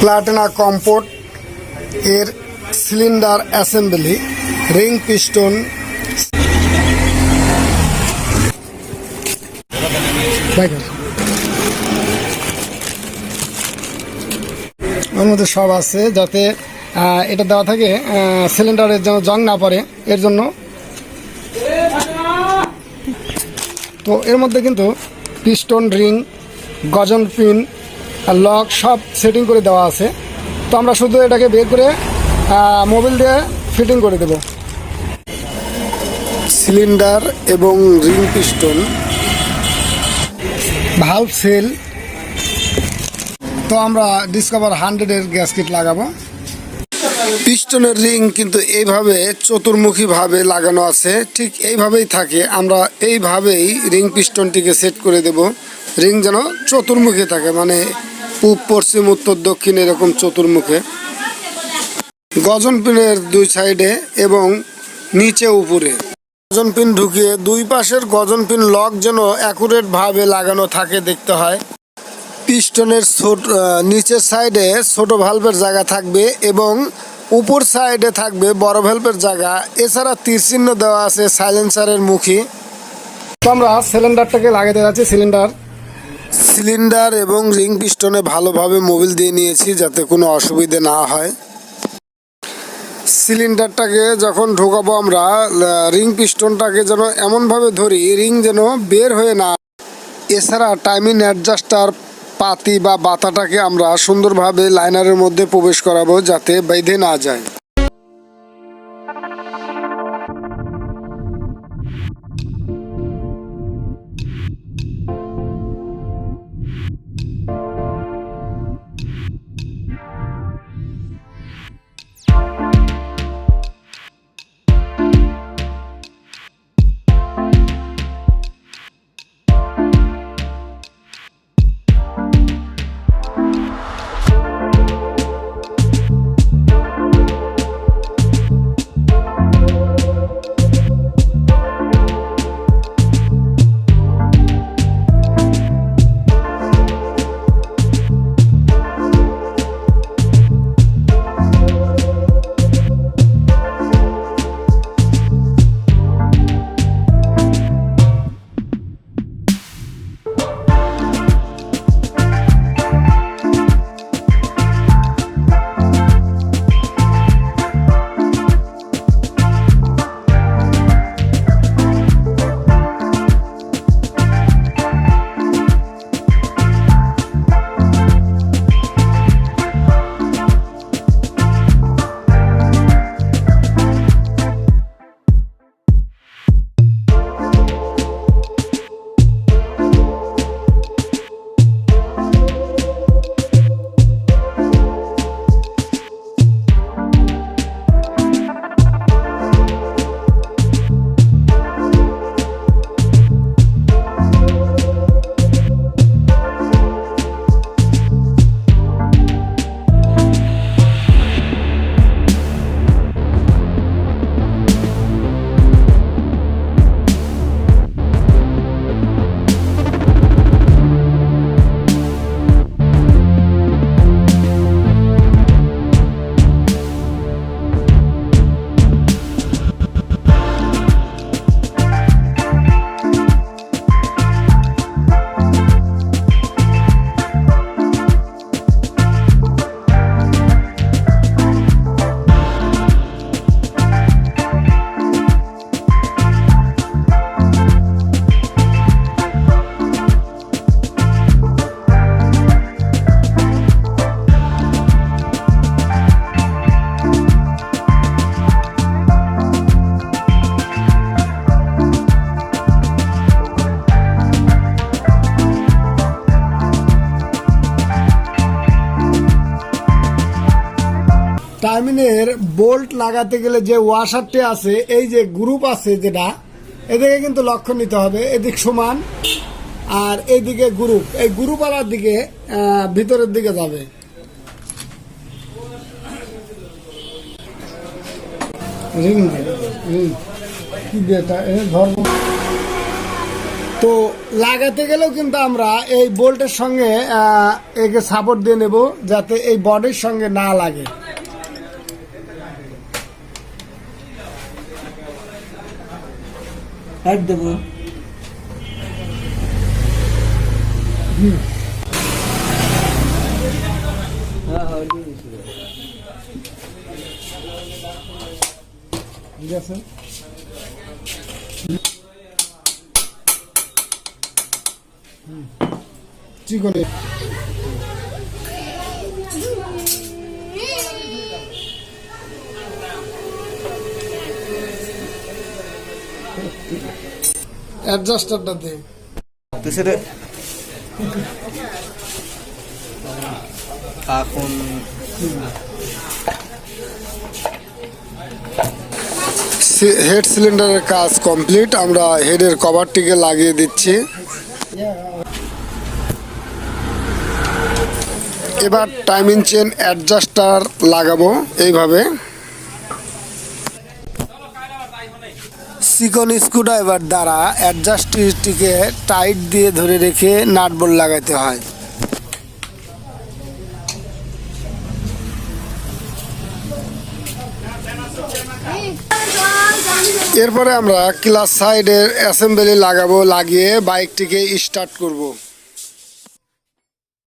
Platina comfort এর cylinder assembly ring piston ওর মধ্যে সব আছে, যাতে এটা দেওয়া থাকে সিলিন্ডারের যেন জং না পড়ে, এর জন্য। তো এর মধ্যে কিন্তু পিস্টন, রিং, গজন পিন, লক সব সেটিং করে দেওয়া আছে। তো আমরা শুধু এটাকে বের করে মোবিল দিয়ে ফিটিং করে দেব। সিলিন্ডার এবং রিং পিস্টন, ভালভ সেল। তো আমরা ডিসকভার 100-এর গ্যাসকিট লাগাবো। পিস্টনের রিং কিন্তু এইভাবে চতুর্মুখীভাবে লাগানো আছে, ঠিক এইভাবেই থাকে। আমরা এইভাবেই রিং পিস্টনটিকে সেট করে দেব। রিং যেন চতুর্মুখী থাকে, মানে পূব, পশ্চিম, উত্তর, দক্ষিণ এরকম চতুর্মুখে। গজন পিনের দুই সাইডে এবং নিচে উপরে গজন পিন ঢুকিয়ে দুই পাশের গজন পিন লক যেন অ্যাকুরেটভাবে লাগানো থাকে দেখতে হয়। পিস্টনের নিচের সাইডে ছোট ভালভের জায়গা থাকবে এবং উপর সাইডে থাকবে বড় ভালভের জায়গা। এছাড়া তীর চিহ্ন দেওয়া আছে সাইলেন্সারের মুখী। তো আমরা সিলিন্ডারটাকে লাগাতে যাচ্ছি। সিলিন্ডার এবং রিং পিস্টনে ভালোভাবে মোবিল দিয়ে নিয়েছি যাতে কোনো অসুবিধে না হয়। সিলিন্ডারটাকে যখন ঢোকাবো আমরা, রিং পিস্টনটাকে যেন এমনভাবে ধরি রিং যেন বের হয়ে না। এছাড়া টাইমিং অ্যাডজাস্টার পাতি বা বাতাটাকে আমরা সুন্দরভাবে লাইনারের মধ্যে প্রবেশ করাবো যাতে বেঁধে না যায়। টার্মিনের বোল্ট লাগাতে গেলে যে ওয়াশারটি আছে, এই যে গ্রুপ আছে যেটা, এদিকে কিন্তু লক্ষ্য নিতে হবে। এদিক সমান আর এইদিকে গ্রুপ, এই গ্রুপ আলার দিকে ভিতরের দিকে যাবে। রিং কি এটা ধর্ম তো লাগাতে গেলেও কিন্তু আমরা এই বোল্টের সঙ্গে একে সাপোর্ট দিয়ে নেব যাতে এই বডির সঙ্গে না লাগে। হাত দেব। ঠিক আছে। চিকনে অ্যাডজাস্টারটা দে তো সেটা এখন হেড সিলিন্ডারের কাজ কমপ্লিট। আমরা হেডের কভারটিকে লাগিয়ে দিচ্ছি। এবার টাইমিং চেন অ্যাডজাস্টার লাগাবো এইভাবে। চিকন স্ক্রুড্রাইভার দ্বারা অ্যাডজাস্টটিকে টাইট দিয়ে ধরে রেখে নাট বোল্ট লাগাতে হয়। এরপরে আমরা ক্লাচ সাইডের অ্যাসেম্বলি লাগাবো, লাগিয়ে বাইকটিকে স্টার্ট করব।